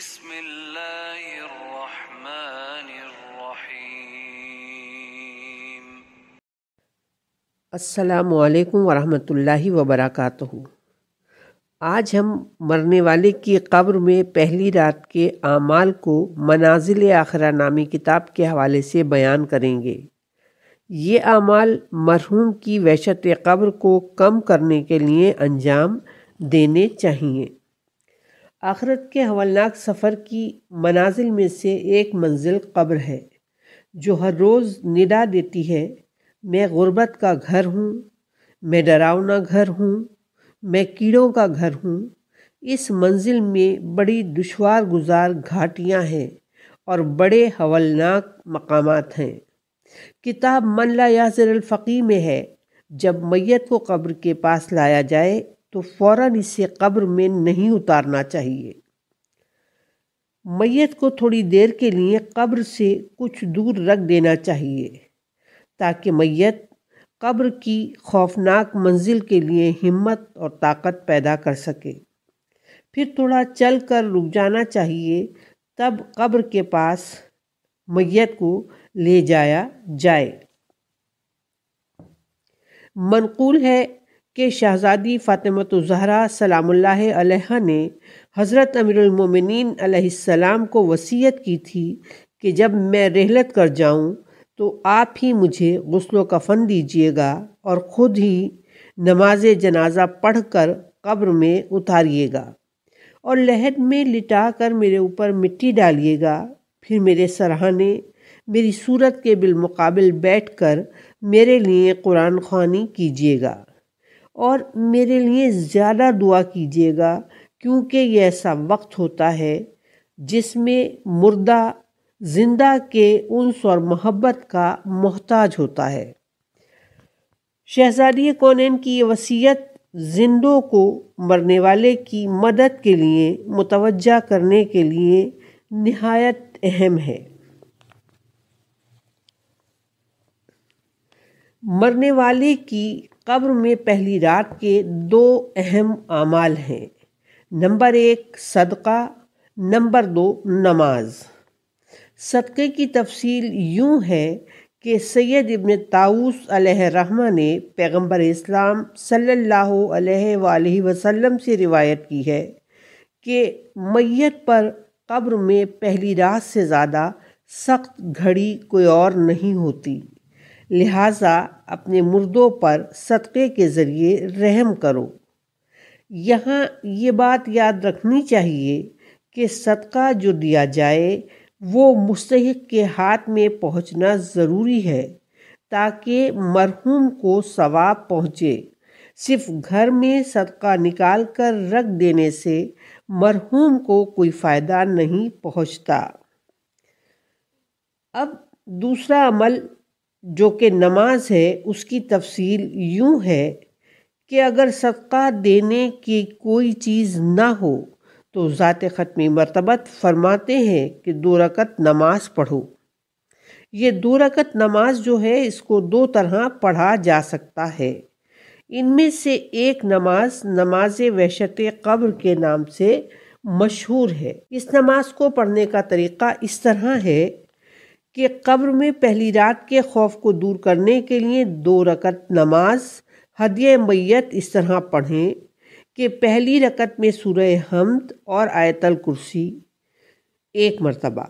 بسم اللہ الرحمن الرحیم۔ السلام علیکم ورحمۃ اللہ وبرکاتہ۔ آج ہم مرنے والے کی قبر میں پہلی رات کے اعمال کو منازل آخرہ نامی کتاب کے حوالے سے بیان کریں گے۔ یہ اعمال مرحوم کی وحشت قبر کو کم کرنے کے لیے انجام دینے چاہیے۔ آخرت کے ہولناک سفر کی منازل میں سے ایک منزل قبر ہے، جو ہر روز ندا دیتی ہے، میں غربت کا گھر ہوں، میں ڈراؤنا گھر ہوں، میں کیڑوں کا گھر ہوں۔ اس منزل میں بڑی دشوار گزار گھاٹیاں ہیں اور بڑے ہولناک مقامات ہیں۔ کتاب من لا یحضر الفقی میں ہے، جب میت کو قبر کے پاس لایا جائے تو فوراً اسے قبر میں نہیں اتارنا چاہیے۔ میت کو تھوڑی دیر کے لیے قبر سے کچھ دور رکھ دینا چاہیے تاکہ میت قبر کی خوفناک منزل کے لیے ہمت اور طاقت پیدا کر سکے۔ پھر تھوڑا چل کر رک جانا چاہیے، تب قبر کے پاس میت کو لے جایا جائے۔ منقول ہے کہ شہزادی فاطمۃ الزہرا سلام اللہ علیہا نے حضرت امیر المومنین علیہ السلام کو وصیت کی تھی کہ جب میں رحلت کر جاؤں تو آپ ہی مجھے غسل و کفن دیجیے گا اور خود ہی نماز جنازہ پڑھ کر قبر میں اتاریے گا اور لحد میں لٹا کر میرے اوپر مٹی ڈالیے گا، پھر میرے سرہانے میری صورت کے بالمقابل بیٹھ کر میرے لیے قرآن خوانی کیجیے گا اور میرے لیے زیادہ دعا کیجیے گا، کیونکہ یہ ایسا وقت ہوتا ہے جس میں مردہ زندہ کے انس اور محبت کا محتاج ہوتا ہے۔ شہزادی کونین کی یہ وصیت زندوں کو مرنے والے کی مدد کے لیے متوجہ کرنے کے لیے نہایت اہم ہے۔ مرنے والے کی قبر میں پہلی رات کے دو اہم اعمال ہیں، نمبر 1 صدقہ، نمبر 2 نماز۔ صدقے کی تفصیل یوں ہے کہ سید ابن طاووس علیہ الرحمہ نے پیغمبر اسلام صلی اللہ علیہ وآلہ وسلم سے روایت کی ہے کہ میت پر قبر میں پہلی رات سے زیادہ سخت گھڑی کوئی اور نہیں ہوتی، لہٰذا اپنے مردوں پر صدقے کے ذریعے رحم کرو۔ یہاں یہ بات یاد رکھنی چاہیے کہ صدقہ جو دیا جائے وہ مستحق کے ہاتھ میں پہنچنا ضروری ہے تاکہ مرحوم کو ثواب پہنچے۔ صرف گھر میں صدقہ نکال کر رکھ دینے سے مرحوم کو کوئی فائدہ نہیں پہنچتا۔ اب دوسرا عمل جو کہ نماز ہے، اس کی تفصیل یوں ہے کہ اگر صدقہ دینے کی کوئی چیز نہ ہو تو ذات ختمی مرتبت فرماتے ہیں کہ 2 رکعت نماز پڑھو۔ یہ 2 رکعت نماز جو ہے اس کو 2 طرح پڑھا جا سکتا ہے۔ ان میں سے ایک نماز نماز وحشت قبر کے نام سے مشہور ہے۔ اس نماز کو پڑھنے کا طریقہ اس طرح ہے کہ قبر میں پہلی رات کے خوف کو دور کرنے کے لیے 2 رکعت نماز ہدیہ میت اس طرح پڑھیں کہ پہلی رکعت میں سورہ حمد اور آیت الکرسی 1 مرتبہ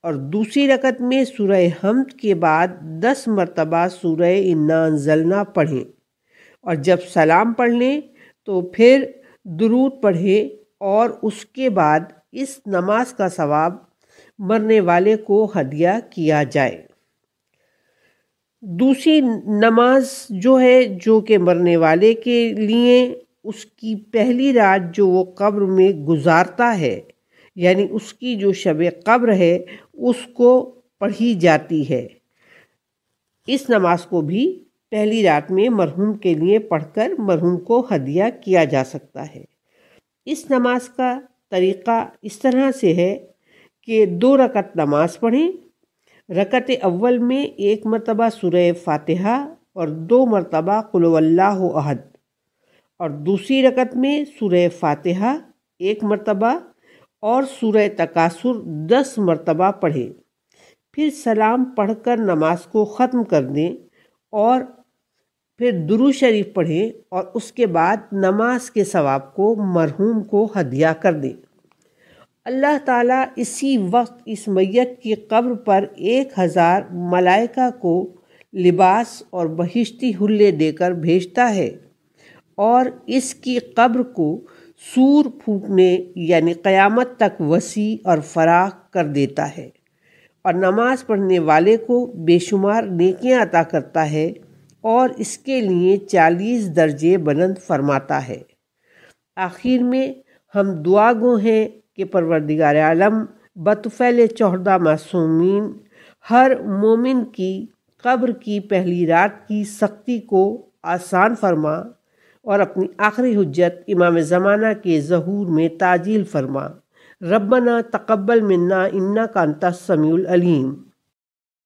اور دوسری رکعت میں سورہ حمد کے بعد 10 مرتبہ سورہ انا انزلنا پڑھیں اور جب سلام پڑھ لیں تو پھر درود پڑھیں اور اس کے بعد اس نماز کا ثواب مرنے والے کو ہدیہ کیا جائے۔ دوسری نماز جو ہے جو کہ مرنے والے کے لیے اس کی پہلی رات جو وہ قبر میں گزارتا ہے، یعنی اس کی جو شب قبر ہے اس کو پڑھی جاتی ہے۔ اس نماز کو بھی پہلی رات میں مرحوم کے لیے پڑھ کر مرحوم کو ہدیہ کیا جا سکتا ہے۔ اس نماز کا طریقہ اس طرح سے ہے کہ 2 رکعت نماز پڑھیں۔ رکعت اول میں 1 مرتبہ سورہ فاتحہ اور 2 مرتبہ قل هو اللہ احد، اور دوسری رکعت میں سورہ فاتحہ 1 مرتبہ اور سورہ تکاثر 10 مرتبہ پڑھے، پھر سلام پڑھ کر نماز کو ختم کر دیں اور پھر درود شریف پڑھیں اور اس کے بعد نماز کے ثواب کو مرحوم کو ہدیہ کر دیں۔ اللہ تعالیٰ اسی وقت اس میت کی قبر پر 1000 ملائکہ کو لباس اور بہشتی حلے دے کر بھیجتا ہے اور اس کی قبر کو سور پھونکنے یعنی قیامت تک وسیع اور فراخ کر دیتا ہے اور نماز پڑھنے والے کو بے شمار نیکیاں عطا کرتا ہے اور اس کے لیے 40 درجے بلند فرماتا ہے۔ آخر میں ہم دعا گو ہیں کہ پروردگار عالم بطفیل 14 معصومین ہر مومن کی قبر کی پہلی رات کی سختی کو آسان فرما اور اپنی آخری حجت امام زمانہ کے ظہور میں تعجیل فرما۔ ربنا تقبل منا انک انت السمیع العلیم۔